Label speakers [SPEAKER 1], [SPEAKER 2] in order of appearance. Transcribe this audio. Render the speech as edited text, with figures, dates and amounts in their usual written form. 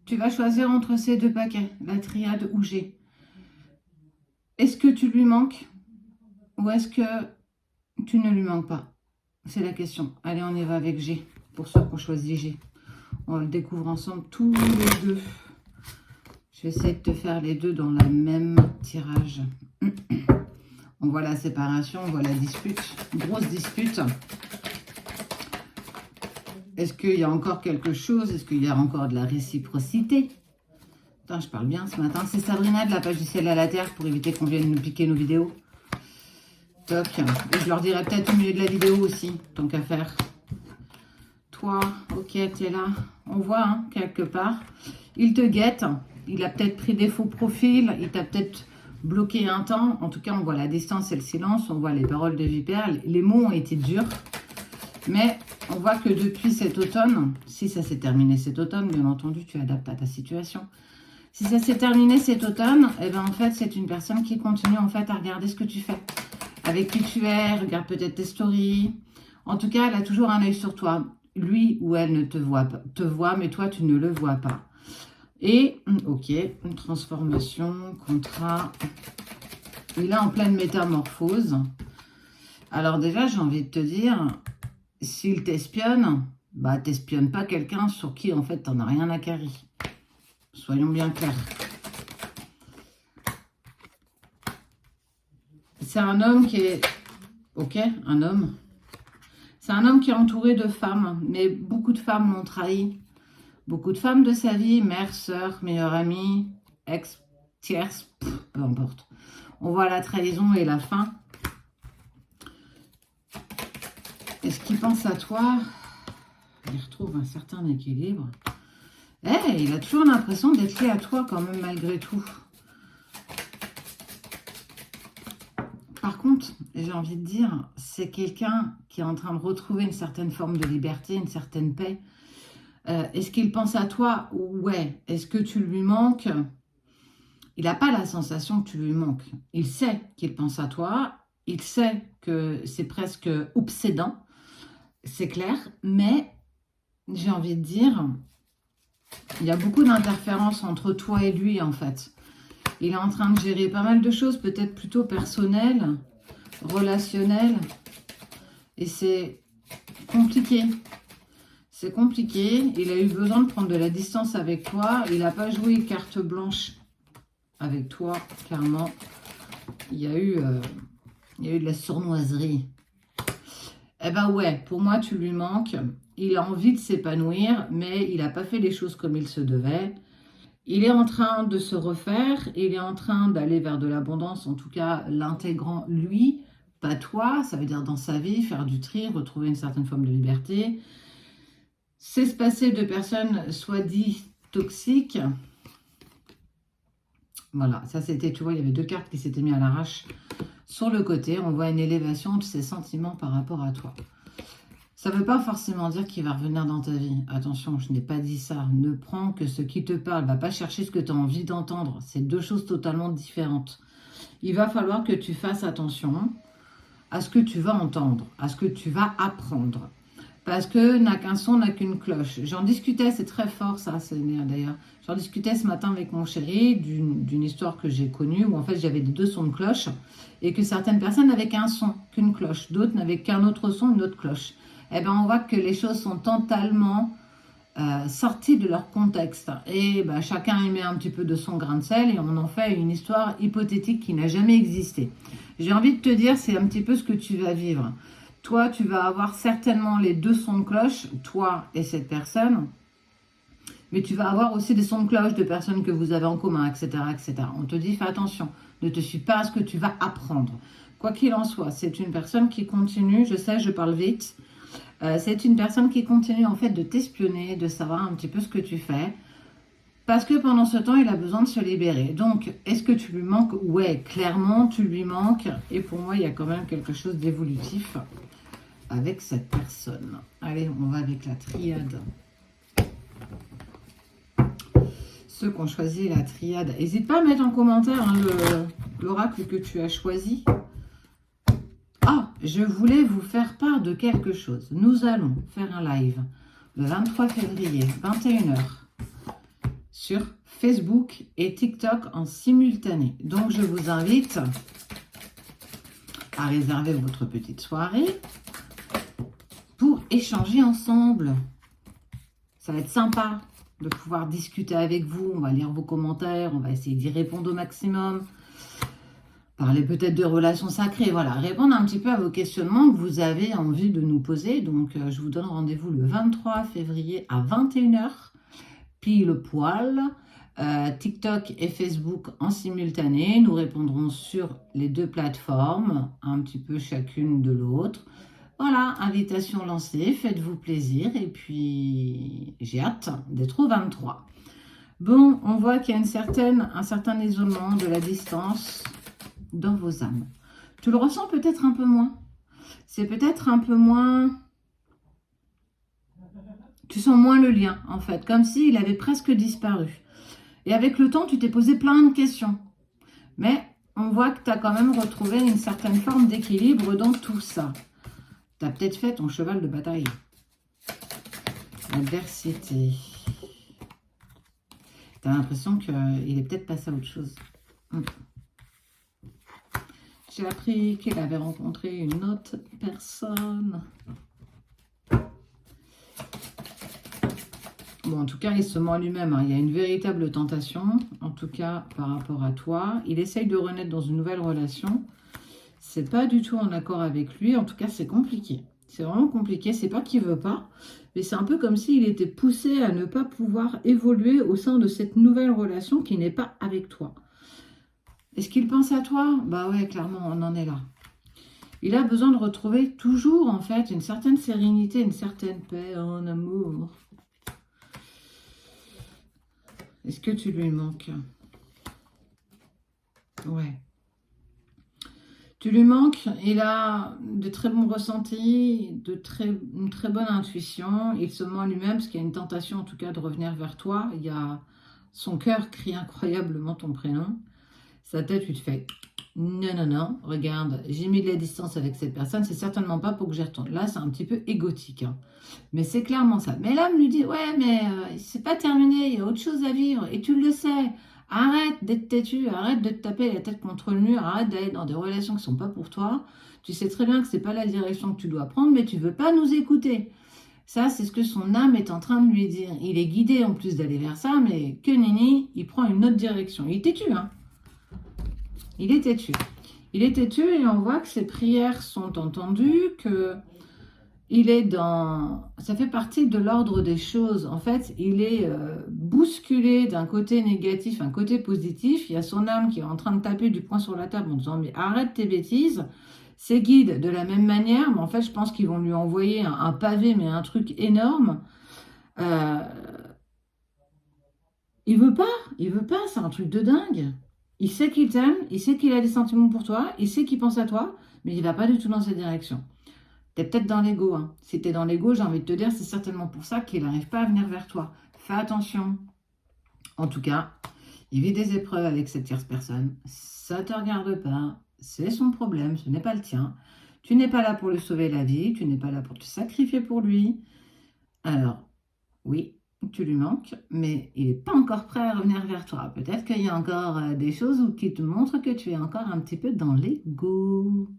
[SPEAKER 1] Tu vas choisir entre ces deux paquets, la triade ou G. Est-ce que tu lui manques ou est-ce que tu ne lui manques pas? C'est la question. Allez, on y va avec G, pour ceux qui ont choisi G. On le découvre ensemble tous les deux. Je vais essayer de te faire les deux dans la même tirage. On voit la séparation, on voit la dispute. Grosse dispute. Est-ce qu'il y a encore quelque chose? Est-ce qu'il y a encore de la réciprocité? Putain, je parle bien ce matin. C'est Sabrina de la page du ciel à la terre pour éviter qu'on vienne nous piquer nos vidéos. Toc. Et je leur dirai peut-être au milieu de la vidéo aussi, tant qu'à faire. Toi, ok, tu es là. On voit, hein, quelque part. Il te guette. Il a peut-être pris des faux profils. Il t'a peut-être bloqué un temps. En tout cas, on voit la distance et le silence. On voit les paroles de vipère. Les mots ont été durs. Mais on voit que depuis cet automne, si ça s'est terminé cet automne, bien entendu, tu adaptes à ta situation. Si ça s'est terminé cet automne, eh ben, en fait, c'est une personne qui continue en fait à regarder ce que tu fais. Avec qui tu es, regarde peut-être tes stories. En tout cas, elle a toujours un œil sur toi. Lui ou elle ne te voit pas, mais toi, tu ne le vois pas. Et, ok, une transformation, contrat. Il est en pleine métamorphose. Alors déjà, j'ai envie de te dire, s'il t'espionne, bah t'espionnes pas quelqu'un sur qui, en fait, t'en as rien à carrer. Soyons bien clairs. C'est un homme qui est... Ok, un homme. C'est un homme qui est entouré de femmes, mais beaucoup de femmes l'ont trahi. Beaucoup de femmes de sa vie, mère, sœur, meilleure amie, ex, tierce, peu importe. On voit la trahison et la fin. Est-ce qu'il pense à toi? Il retrouve un certain équilibre. Il a toujours l'impression d'être lié à toi quand même, malgré tout. Par contre, j'ai envie de dire, c'est quelqu'un qui est en train de retrouver une certaine forme de liberté, une certaine paix. Est-ce qu'il pense à toi? Ouais. Est-ce que tu lui manques? Il n'a pas la sensation que tu lui manques. Il sait qu'il pense à toi. Il sait que c'est presque obsédant. C'est clair. Mais j'ai envie de dire, il y a beaucoup d'interférences entre toi et lui, en fait. Il est en train de gérer pas mal de choses, peut-être plutôt personnelles, relationnelles. Et c'est compliqué. C'est compliqué. Il a eu besoin de prendre de la distance avec toi. Il n'a pas joué carte blanche avec toi, clairement. Il y a eu de la sournoiserie. Eh ben ouais, pour moi, tu lui manques. Il a envie de s'épanouir, mais il n'a pas fait les choses comme il se devait. Il est en train de se refaire, il est en train d'aller vers de l'abondance, en tout cas l'intégrant lui, pas toi, ça veut dire dans sa vie, faire du tri, retrouver une certaine forme de liberté. C'est se passer de personnes soit dites toxiques. Voilà, ça c'était, tu vois, il y avait deux cartes qui s'étaient mises à l'arrache. Sur le côté, on voit une élévation de ses sentiments par rapport à toi. Ça ne veut pas forcément dire qu'il va revenir dans ta vie. Attention, je n'ai pas dit ça. Ne prends que ce qui te parle. Va pas chercher ce que tu as envie d'entendre. C'est deux choses totalement différentes. Il va falloir que tu fasses attention à ce que tu vas entendre, à ce que tu vas apprendre. Parce que n'a qu'un son, n'a qu'une cloche. J'en discutais, c'est très fort ça, c'est d'ailleurs. J'en discutais ce matin avec mon chéri d'une histoire que j'ai connue où en fait j'avais des deux sons de cloche et que certaines personnes n'avaient qu'un son, qu'une cloche. D'autres n'avaient qu'un autre son, une autre cloche. Eh bien, on voit que les choses sont totalement sorties de leur contexte. Et ben, chacun y met un petit peu de son grain de sel et on en fait une histoire hypothétique qui n'a jamais existé. J'ai envie de te dire, c'est un petit peu ce que tu vas vivre. Toi, tu vas avoir certainement les deux sons de cloche, toi et cette personne. Mais tu vas avoir aussi des sons de cloche de personnes que vous avez en commun, etc., etc. On te dit, fais attention, ne te suis pas à ce que tu vas apprendre. Quoi qu'il en soit, c'est une personne qui continue, je sais, je parle vite, c'est une personne qui continue en fait de t'espionner, de savoir un petit peu ce que tu fais. Parce que pendant ce temps, il a besoin de se libérer. Donc, est-ce que tu lui manques? Ouais, clairement, tu lui manques. Et pour moi, il y a quand même quelque chose d'évolutif avec cette personne. Allez, on va avec la triade. Ceux qui ont choisi la triade. N'hésite pas à mettre en commentaire hein, l'oracle que tu as choisi. Ah, je voulais vous faire part de quelque chose. Nous allons faire un live le 23 février, 21 h, sur Facebook et TikTok en simultané. Donc, je vous invite à réserver votre petite soirée pour échanger ensemble. Ça va être sympa de pouvoir discuter avec vous. On va lire vos commentaires, on va essayer d'y répondre au maximum. Parler peut-être de relations sacrées, voilà. Répondre un petit peu à vos questionnements que vous avez envie de nous poser. Donc, je vous donne rendez-vous le 23 février à 21 h, pile poil. TikTok et Facebook en simultané. Nous répondrons sur les deux plateformes, un petit peu chacune de l'autre. Voilà, invitation lancée, faites-vous plaisir et puis j'ai hâte d'être au 23. Bon, on voit qu'il y a un certain isolement de la distance dans vos âmes. Tu le ressens peut-être un peu moins. C'est peut-être un peu moins... Tu sens moins le lien, en fait, comme s'il avait presque disparu. Et avec le temps, tu t'es posé plein de questions. Mais on voit que tu as quand même retrouvé une certaine forme d'équilibre dans tout ça. Tu as peut-être fait ton cheval de bataille. L'adversité. Tu as l'impression qu'il est peut-être passé à autre chose. J'ai appris qu'il avait rencontré une autre personne. Bon, en tout cas, il se ment lui-même. Hein. Il y a une véritable tentation, en tout cas, par rapport à toi. Il essaye de renaître dans une nouvelle relation. C'est pas du tout en accord avec lui. En tout cas, c'est compliqué. C'est vraiment compliqué. C'est pas qu'il veut pas, mais c'est un peu comme s'il était poussé à ne pas pouvoir évoluer au sein de cette nouvelle relation qui n'est pas avec toi. Est-ce qu'il pense à toi? Bah ouais, clairement, on en est là. Il a besoin de retrouver toujours, en fait, une certaine sérénité, une certaine paix en amour. Est-ce que tu lui manques? Ouais. Tu lui manques, il a de très bons ressentis, une très bonne intuition. Il se ment lui-même parce qu'il y a une tentation en tout cas de revenir vers toi. Il y a son cœur crie incroyablement ton prénom. Sa tête, tu te fais non, non, non, regarde, j'ai mis de la distance avec cette personne, c'est certainement pas pour que j'y retourne. Là, c'est un petit peu égotique, hein. Mais c'est clairement ça. Mais l'homme lui dit, ouais, mais c'est pas terminé, il y a autre chose à vivre, et tu le sais. Arrête d'être têtu, arrête de te taper la tête contre le mur, arrête d'aller dans des relations qui sont pas pour toi. Tu sais très bien que c'est pas la direction que tu dois prendre, mais tu veux pas nous écouter. Ça, c'est ce que son âme est en train de lui dire. Il est guidé en plus d'aller vers ça, mais que nenni, il prend une autre direction. Il est têtu, hein. Il est têtu. Il est têtu et on voit que ses prières sont entendues, que il est dans... Ça fait partie de l'ordre des choses. En fait, il est bousculé d'un côté négatif, un côté positif. Il y a son âme qui est en train de taper du poing sur la table en disant « Mais arrête tes bêtises !» Ses guides, de la même manière, mais en fait, je pense qu'ils vont lui envoyer un pavé, mais un truc énorme. Il veut pas, c'est un truc de dingue. Il sait qu'il t'aime, il sait qu'il a des sentiments pour toi, il sait qu'il pense à toi, mais il va pas du tout dans cette direction. T'es peut-être dans l'ego. Hein. Si t'es dans l'ego, j'ai envie de te dire, c'est certainement pour ça qu'il n'arrive pas à venir vers toi. Fais attention. En tout cas, il vit des épreuves avec cette tierce personne. Ça ne te regarde pas. C'est son problème, ce n'est pas le tien. Tu n'es pas là pour lui sauver la vie, tu n'es pas là pour te sacrifier pour lui. Alors, oui, tu lui manques, mais il n'est pas encore prêt à revenir vers toi. Peut-être qu'il y a encore des choses qui te montrent que tu es encore un petit peu dans l'ego.